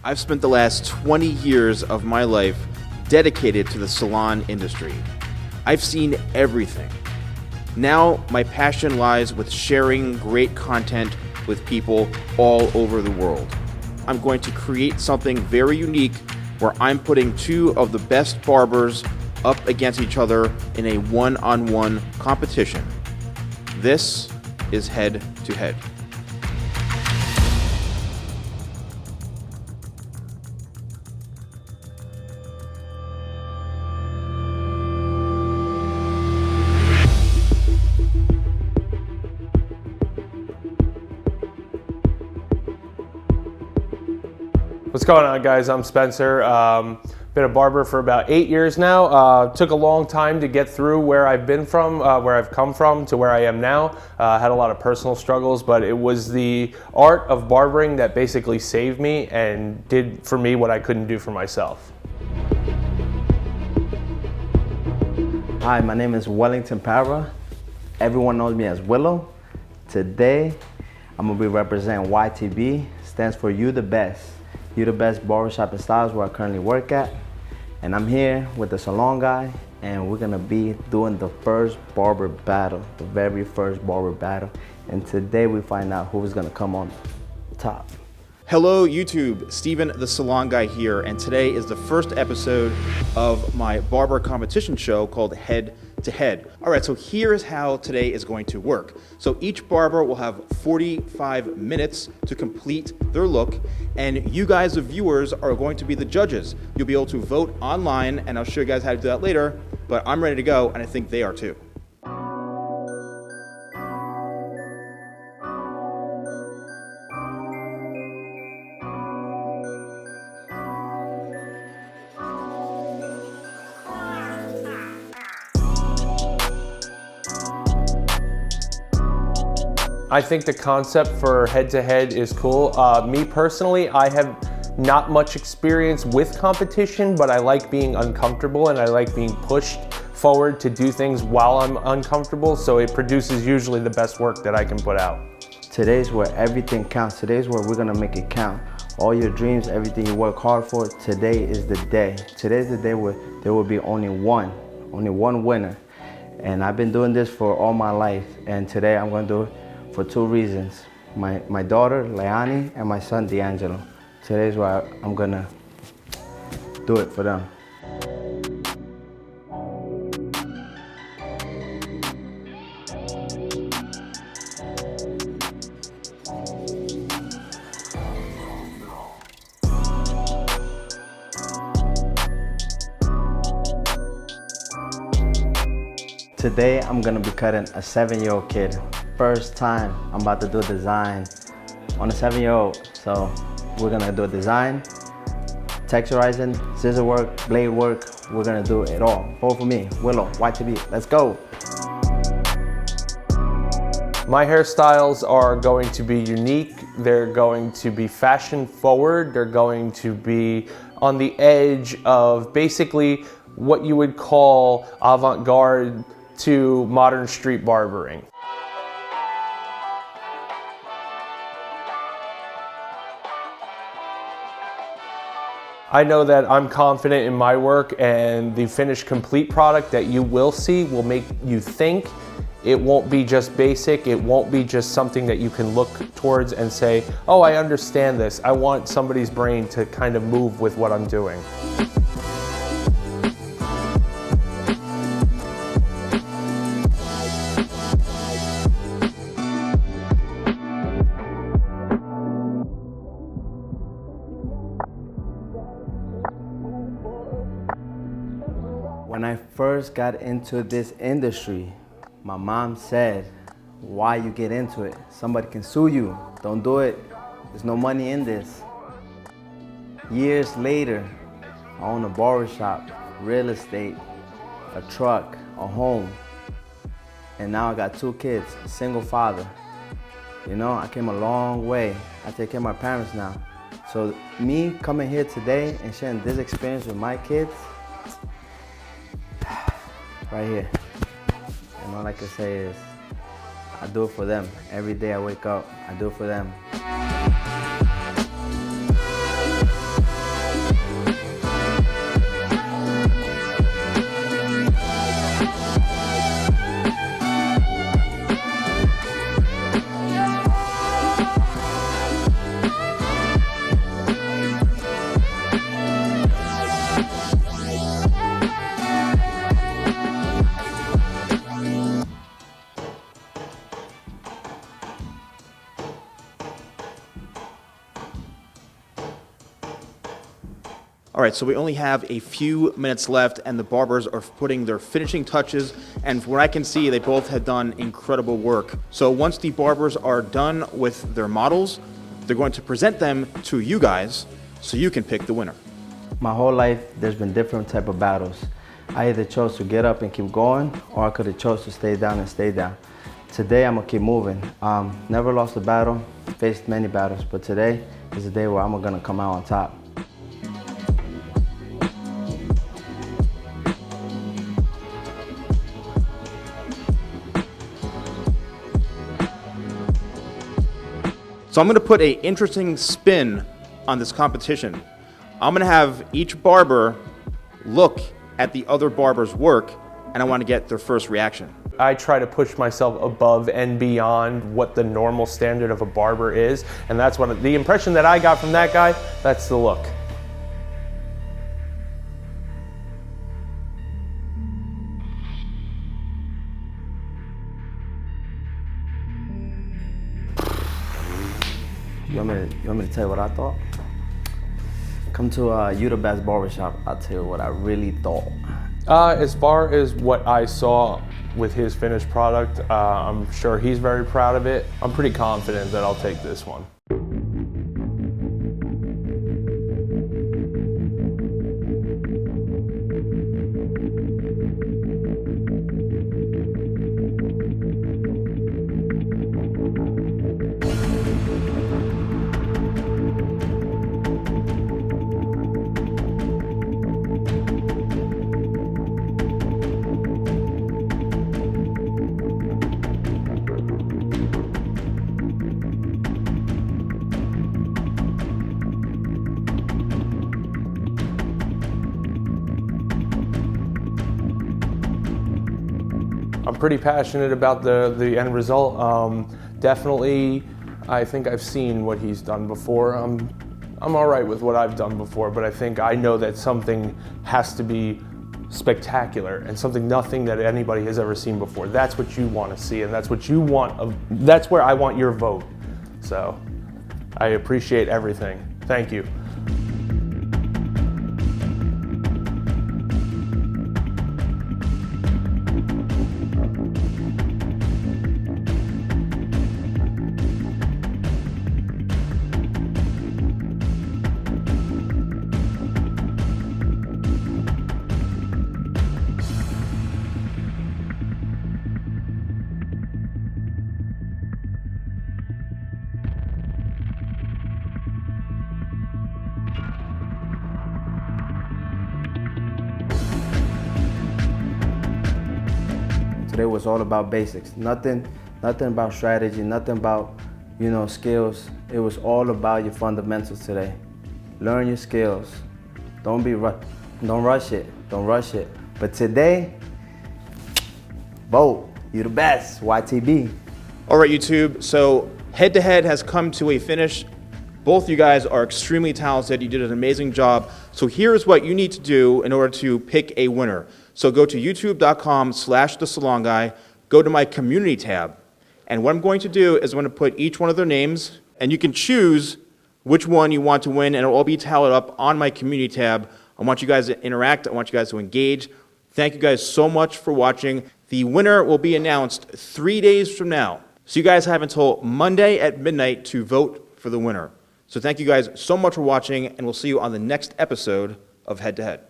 I've spent the last 20 years of my life dedicated to the salon industry. I've seen everything. Now, my passion lies with sharing great content with people all over the world. I'm going to create something very unique where I'm putting two of the best barbers up against each other in a one-on-one competition. This is Head to Head. What's going on, guys? I'm Spencer. Been a barber for about 8 years now. Took a long time to get through where I've been from, where I've come from to where I am now. Had a lot of personal struggles, but it was the art of barbering that basically saved me and did for me what I couldn't do for myself. Hi, my name is Wellington Para. Everyone knows me as Willow. Today, I'm gonna be representing YTB, stands for You the Best. You the Best Barbershop and Styles, where I currently work at. And I'm here with the Salon Guy, and we're gonna be doing the first barber battle, the very first barber battle. And today we find out who's gonna come on top. Hello YouTube, Steven the Salon Guy here, and today is the first episode of my barber competition show called Head to Head. All right, so here's how today is going to work. So each barber will have 45 minutes to complete their look, and you guys, the viewers, are going to be the judges. You'll be able to vote online, and I'll show you guys how to do that later, but I'm ready to go, and I think they are too. I think the concept for head-to-head is cool. Me personally, I have not much experience with competition, but I like being uncomfortable and I like being pushed forward to do things while I'm uncomfortable, so it produces usually the best work that I can put out. Today's where everything counts. Today's where we're gonna make it count. All your dreams, everything you work hard for, today is the day. Today's the day where there will be only one winner. And I've been doing this for all my life, and today I'm gonna do it for two reasons. My daughter, Leani, and my son, D'Angelo. Today's where I'm gonna do it for them. Today, I'm gonna be cutting a 7-year-old kid. First time I'm about to do a design on a 7-year-old. So we're gonna do a design, texturizing, scissor work, blade work. We're gonna do it all. Vote for me, Willow, YTB, let's go. My hairstyles are going to be unique. They're going to be fashion forward. They're going to be on the edge of basically what you would call avant-garde to modern street barbering. I know that I'm confident in my work, and the finished complete product that you will see will make you think. It won't be just basic. It won't be just something that you can look towards and say, oh, I understand this. I want somebody's brain to kind of move with what I'm doing. When I first got into this industry, my mom said, why you get into it? Somebody can sue you. Don't do it. There's no money in this. Years later, I own a barbershop, real estate, a truck, a home, and now I got 2 kids, single father. You know, I came a long way. I take care of my parents now. So me coming here today and sharing this experience with my kids, right here. And all I can say is, I do it for them. Every day I wake up, I do it for them. All right, so we only have a few minutes left, and the barbers are putting their finishing touches, and from what I can see, they both have done incredible work. So once the barbers are done with their models, they're going to present them to you guys so you can pick the winner. My whole life, there's been different type of battles. I either chose to get up and keep going, or I could have chose to stay down and stay down. Today, I'm gonna keep moving. Never lost a battle, faced many battles, but today is the day where I'm gonna come out on top. So I'm gonna put an interesting spin on this competition. I'm gonna have each barber look at the other barber's work, and I wanna get their first reaction. I try to push myself above and beyond what the normal standard of a barber is, and that's what the impression that I got from that guy, that's the look. You want me to tell you what I thought? Come to You the Best Barbershop, I'll tell you what I really thought. As far as what I saw with his finished product, I'm sure he's very proud of it. I'm pretty confident that I'll take this one. I'm pretty passionate about the end result. Definitely, I think I've seen what he's done before. I'm all right with what I've done before, but I think I know that something has to be spectacular and nothing that anybody has ever seen before. That's what you want to see, and that's what you want. That's where I want your vote. So I appreciate everything. Thank you. Today was all about basics. Nothing about strategy, nothing about, skills. It was all about your fundamentals today. Learn your skills. Don't rush it. But today, vote. You the best. YTB. All right, YouTube, so head-to-head has come to a finish. Both you guys are extremely talented. You did an amazing job. So here's what you need to do in order to pick a winner. So go to youtube.com/TheSalonGuy, go to my community tab, and what I'm going to do is I'm going to put each one of their names, and you can choose which one you want to win, and it'll all be tallied up on my community tab. I want you guys to interact. I want you guys to engage. Thank you guys so much for watching. The winner will be announced 3 days from now. So you guys have until Monday at midnight to vote for the winner. So thank you guys so much for watching, and we'll see you on the next episode of Head to Head.